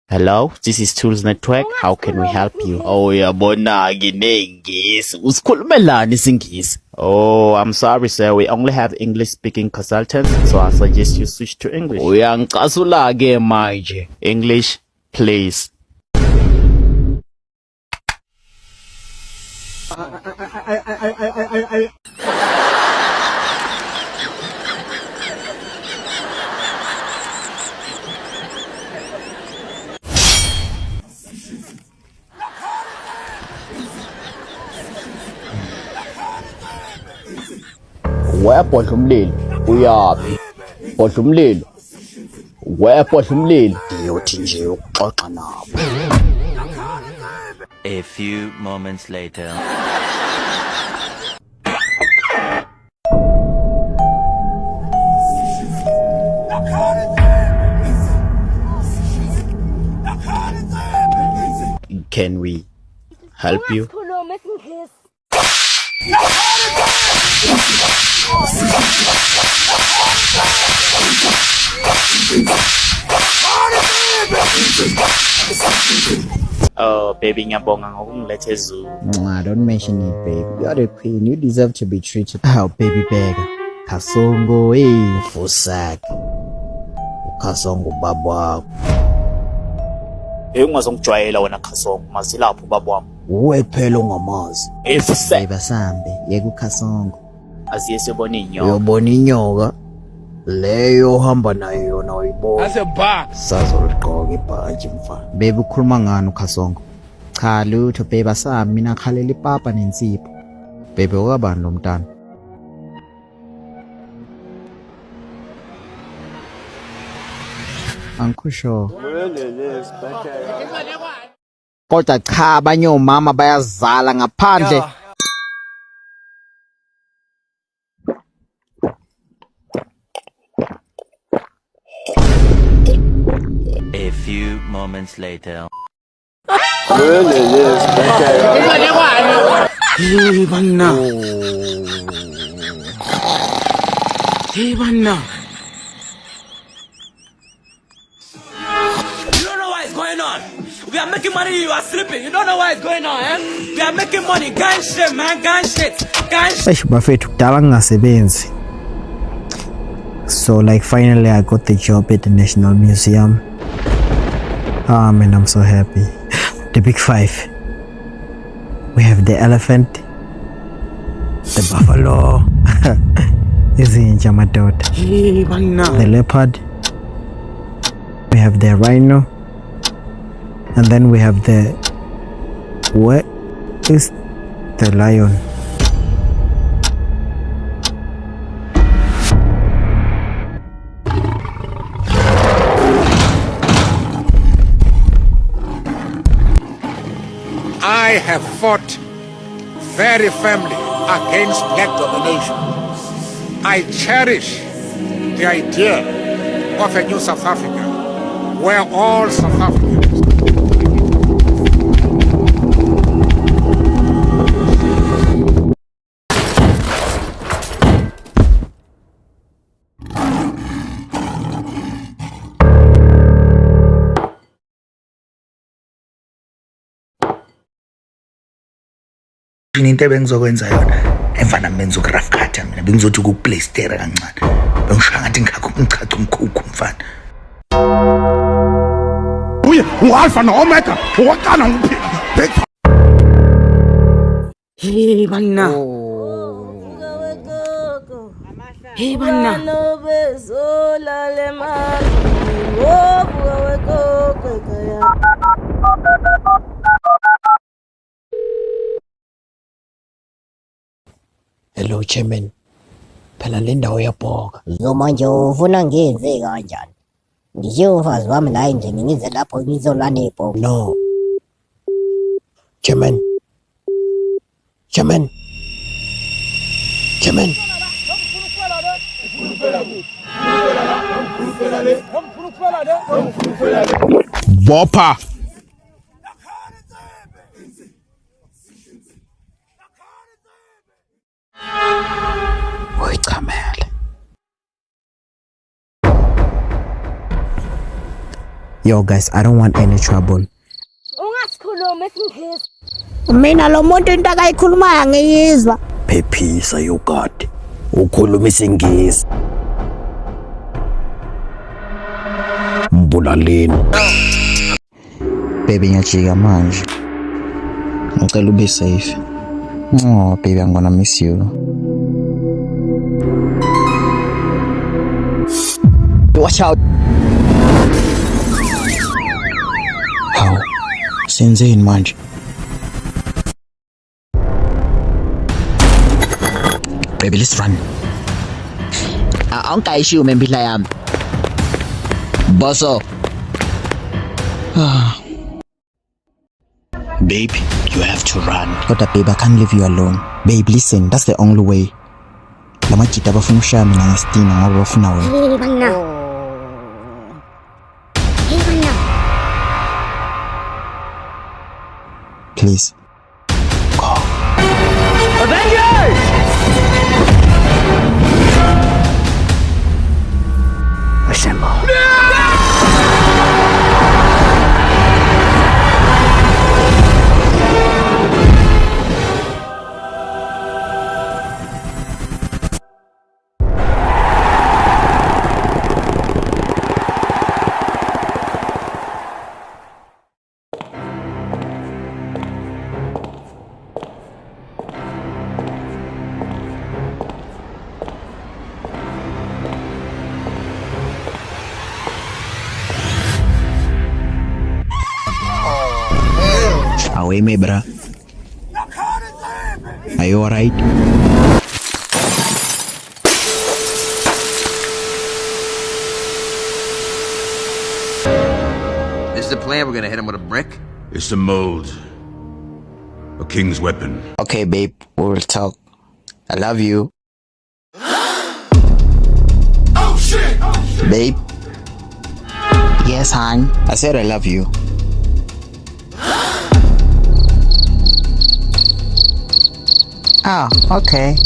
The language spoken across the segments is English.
Hello, this is Tools Network. How can we help you? Oh, yabona nginengisi. Usikhulumelani isingisi? Oh, I'm sorry sir. We only have English speaking consultants, so I suggest you switch to English. Uyangicasula ke manje. English, please. Webhodla umlilo uyaphi? Bodla umlilo. Webhodla umlilo. Ngiyothi nje ukuxoxa nabo. A few moments later. Can we help you? Oh, baby, ngiyabonga ngokungilethe ezweni. Don't mention it, babe. You're the queen. You deserve to be treated. Oh, baby beggar. Kasongo, Fusak. Kasongo baba wakho. Ungazongijwayela wena Khasongo, masilapho baba wami. Uwe phela ongamazi. Efuse. Basambe, yeka uKhasongo. Asiye sibone inyoka. Uyobona inyoka. Leyo ohamba nayo yona uyibona. Aseba. Sazoligqoka ibhaji mfana. Babe ukhuluma ngani uKhasongo? Cha lutho babe asami mina khalela ipapa nensipho. Babe okabani lo mntana? Ankusho. Kodwa cha abanye omama bayazala ngaphandle. A few moments later. Hey banna. Hey banna. You don't know what is going on. We are making money, you are sleeping. You don't know what is going on, eh? We are making money. Gun shit, man. Gun shit. Gun shit. Bafethu kudala ngingasebenzi. So like finally I got the job at the National Museum. Ah man, I'm so happy. The big five. We have the elephant, the buffalo, izinja madoda, the leopard, we have the rhino, and then we have the, what is the lion? I have fought very firmly against black domination. I cherish the idea of a new South Africa, where all South Africans into ebengizokwenza yona emfana menza ugraph cutter mina bengizothi ukuplaystera kancane bengisho ngathi ngikhacha umkhukhu mfana uye ungalfa noomega uwaqala nguphi Hey banna. Hey banna. Hello chairman. Phela le ndawo yabhoka. Yo manje ufuna ngenze kanjani? Ngisho umfazi wami la endlini ngize lapho ngizolwa nebhoka. No. Chairman. Chairman. Chairman. bopha Uyichamele. Yo guys, I don't want any trouble. Ungasikhulumi isingisi. Mina lo muntu into akayikhulumayo ngiyizwa. Phephisa yogadi. Ukhuluma isingisi. Mbulaleni. Baby ngiyajika manje. Ngicela ube safe. Oh baby, I'm gonna miss you. Watch out. How? Senzeni manje. Baby, let's run. Awungayishiwe impila yami. Boso. Babe, you have to run. But babe, I can't leave you alone. Babe, listen, that's the only way. Lamajita bafuna ushaya mina ngestina ngoba bafuna wena. Hey bana. Please. Go. Avengers! Assemble. Away me, bruh. Are you alright? This is the plan. We're gonna hit him with a brick. It's a mold. A king's weapon. Okay, babe, we will talk. I love you. Oh shit! Babe. Yes, hon. I said I love you. Oh, okay.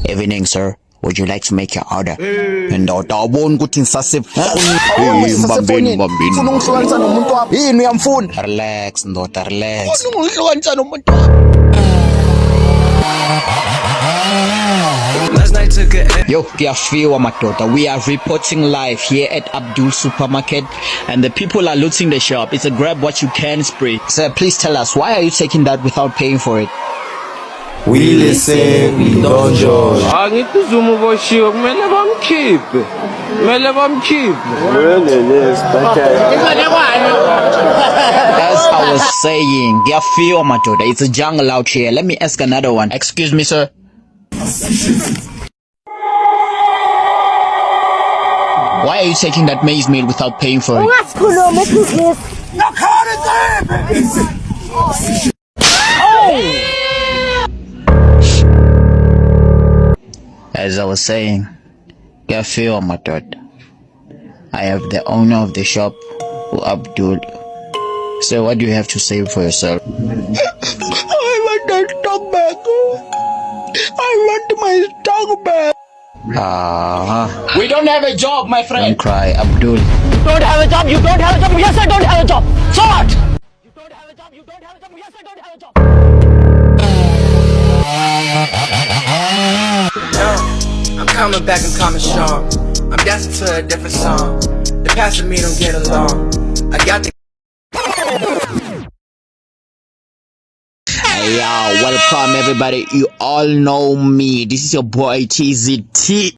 Evening, sir. Would you like to make your order? Ndoda awuboni ukuthi ngisasefoni. Mbambeni. Ufuna ungihlukanisa nomuntu wami. Yini uyamfuna? Relax, ndoda, relax. Ufuna ungihlukanisa nomuntu wami. Last night took a Yo, Kiafiwa Madoda, we are reporting live here at Abdul Supermarket and the people are looting the shop. It's a grab what you can spray. Sir, please tell us, why are you taking that without paying for it? We listen, we don't judge. Angithi uZuma uboshiwe kumele bamkhiphe. Kumele bamkhiphe. As I was saying, Kiafiwa Madoda, it's a jungle out here. Let me ask another one. Excuse me, sir. Why are you taking that maize meal without paying for it? Ungasikhulumi isingisi. As I was saying, Kiafiwa Madoda, I have the owner of the shop, Abdul. So what do you have to say for yourself? I want that stock back. I want my stock back. We don't have a job, my friend. Don't cry, Abdul. You don't have a job, you don't have a job, yes I don't have a job. So what? You don't have a job, you don't have a job, yes I don't have a job. I'm coming back and coming strong. I'm dancing to a different song. The past and me don't get along. I got the Hey, yo, welcome everybody. You all know me. This is your boy TZT.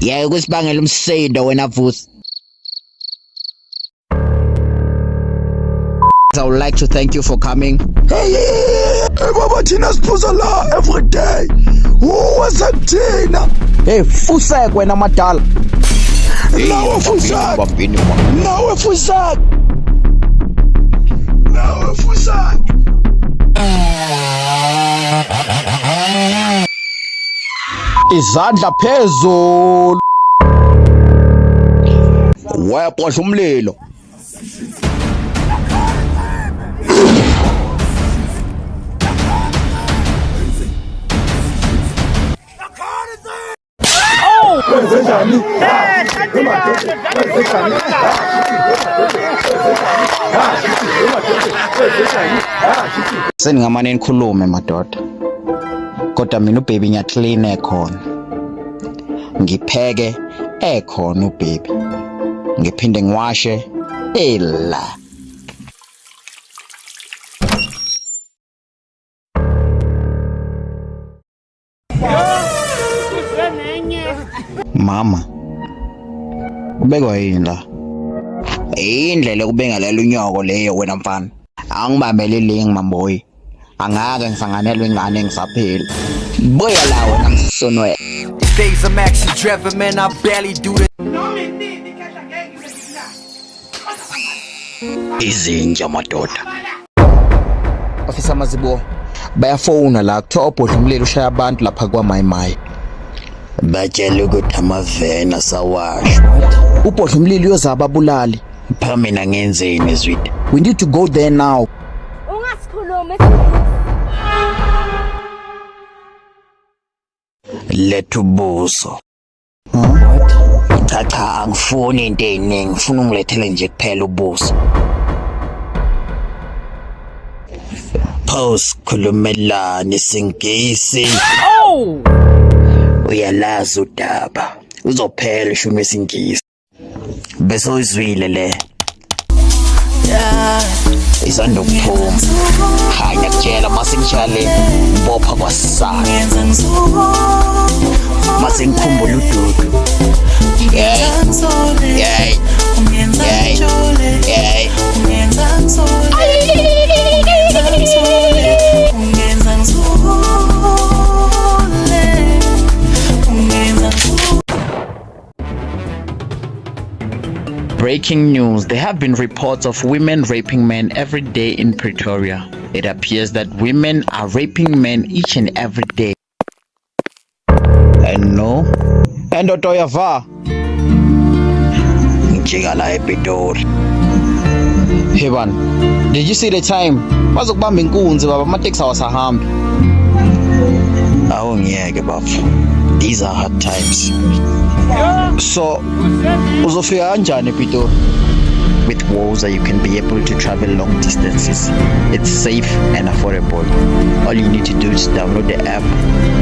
Yeah, kusibangela umsindo wena vusi. I would like to thank you for coming. Hey, baba thina siphuza la every day. What's thina? Hey, fusa wena madala. Nawe fusa. Nawe fusa. Nawe fusa. Izandla phezulu. Weqosha umlilo. Seningamane nikhulume madoda. Kodwa mina ubaby ngiyaclean ekhona. Ngipheke ekhona ubaby. Ngiphinde ngiwashe ela. Mama. Kubekwa yini la? Indlela kubenga lelo unyoko leyo wena mfana. Angibambele lingi mamboy. Angake ngisanganelwe ingane ngisaphila. Buya la wena msonwe. These days I'm actually driven, man, I barely do this. Izinja madoda. Officer Mazibo, bayafona la kuthiwa obhodla umlilo ushaya abantu lapha kwaMayimayi. Batshela ukuthi amavena sawashwa. Ubhodla umlilo uyozaba abulali. Pha mina ngenzeni zwidi? We need to go there now. Ungasikhulumi. Lethu buso. Cha angifuni into eziningi, ngifuna ungilethele nje kuphela ubuso. Pause khulumelana isingisi. Oh! Uyalazi udaba. Uzophela ishumi esingisi. Bese uzwile le. Isanda ukuphuma. Hayi ngiyakutshela masingitshale bopha kwasana. Mase ngikhumbula ududu. Yey. Breaking news. There have been reports of women raping men every day in Pretoria. It appears that women are raping men each and every day. And no. And Otoyava. Njigala ePitori. Heban, did you see the time? Bazokubamba inkunzi baba amateksi awasahambi. Awungiyeke bafu. These are hard times. So, uzofika kanjani ePitori? With Woza, you can be able to travel long distances. It's safe and affordable. All you need to do is download the app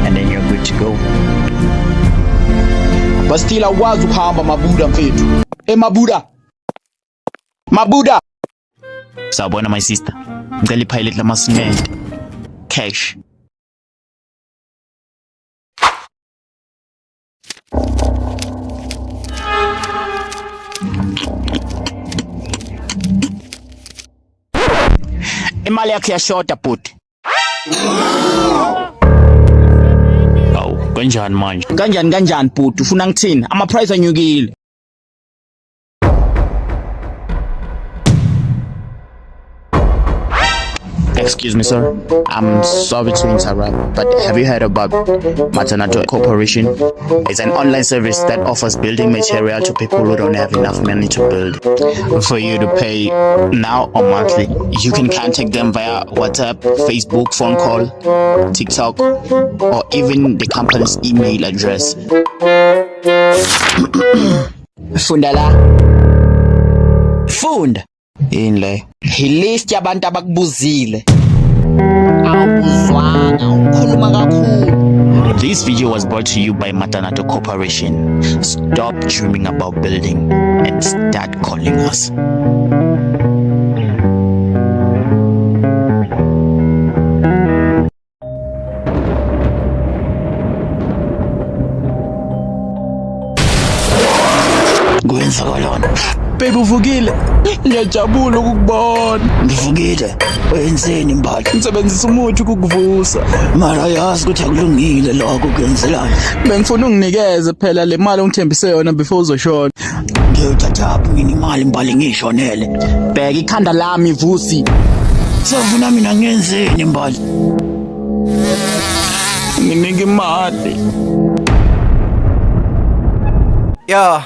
and then you're good to go. But still awazi ukuhamba mabuda mfethu. Mabuda. Mabuda. Sawubona my sister. Ngicela ipilot lamasimende. Cash. Imali yakhe yashoda bhuti. Awu, kanjani manje? Kanjani bhuti? Ufuna ngithini? Ama price anyukile. Excuse me, sir. I'm sorry to interrupt, but have you heard about Matanato Corporation? It's an online service that offers building material to people who don't have enough money to build. For you to pay now or monthly, you can contact them via WhatsApp, Facebook, phone call, TikTok, or even the company's email address. Fundala. Fund. Inle. Hilist yabantu abakubuzile. Awuzwanga ukhuluma kakhulu. This video was brought to you by Matanato Corporation. Stop dreaming about building and start calling us. Kwenzakalona. Baby uvukile. Ngiyajabula ukukubona. Ngivukile. Wenzeni mbali? Ngisebenzisa umuthi ukukuvusa. Mara yazi ukuthi akulungile lokho kuyenzelana. Bengifuna unginikeze phela le mali ongithembise yona before uzoshona. Ngiyothatha mina imali mbali ngishonele. Bheka ikhanda lami vusi. Sifuna mina ngenzeni mbali? Nginike imali. Yeah.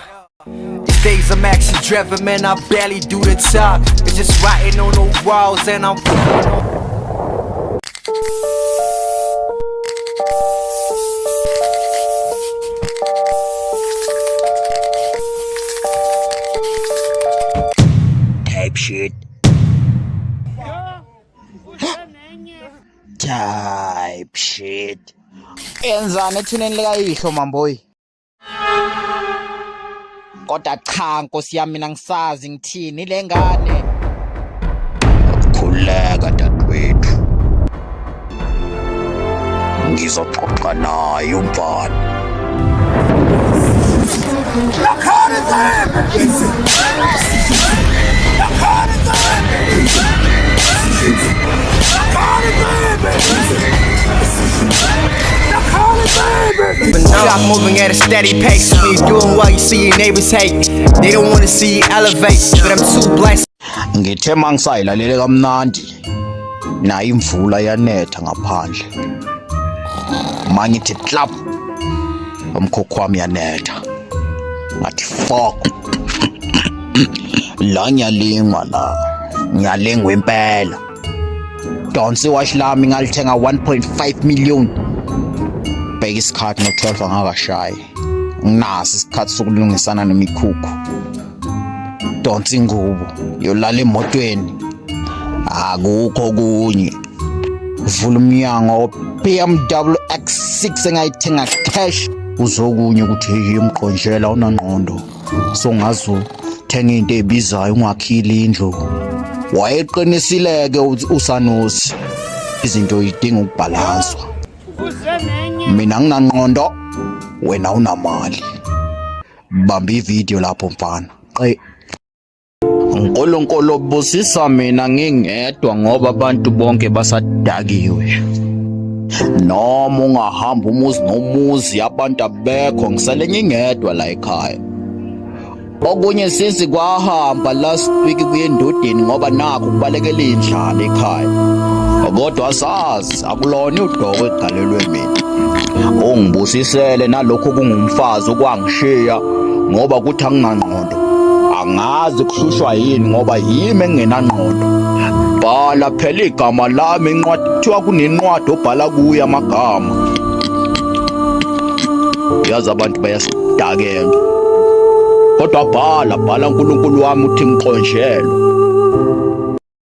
These days I'm actually driven, man, I barely do the talk. It's just writing on the walls and I'm type shit. Enzani ethuneni likayihlo mamboyi? Kodwa cha nkosi yami mina ngisazi ngithini le ngane. Khuleka dadewethu. Ngizoxoxa naye umfana. Stop moving at a steady pace. When you're doing well, you see your neighbors hate. They don't want to see you elevate, but I'm too blessed. Ngithe mangisayilalele kamnandi nayo imvula yanetha ngaphandle. Mangithi clap umkhokho wami yanetha. Ngathi fuck. La ngiyalingwa la. Ngiyalingwa impela. Donsi wash lami ngalithenga 1.5 million. Bheka isikhathi ngo-12 angakashayi. Nginaso isikhathi sokulungisana nemikhukhu. Donsi ingubo yolala emotweni. Akukho kunye. Vula umnyango BMW X6 engayithenga cash. Uzokunye ukuthi hey umqonjela unangqondo. So ngazo thenga into ebizayo ungakhili indlu. Wayeqinisile ke uSanusi. Izinto yidinga ukubhalanswa. Mina nginangqondo, wena unamali. Bamba ivideo lapho mfana. Unkulunkulu busisa mina ngingedwa ngoba abantu bonke basadakiwe. Noma ungahamba umuzi nomuzi abantu abekho ngisale ngingedwa la ekhaya. Okunye sisi kwahamba last week kuyendodeni ngoba nakho kubalekela indlala ekhaya. Kodwa asazi akulona udoko egalelwe mina. Ungibusisele nalokho kungumfazi okwangishiya ngoba kuthi anginangqondo. Angazi kuhlushwa yini ngoba yimi engenangqondo. Bhala phela igama lami encwadi kuthiwa kunenqwadi obhala kuyo amagama. Yazi abantu bayasidakela. Kodwa bhala uNkulunkulu wami uthi ngiqonjelwe.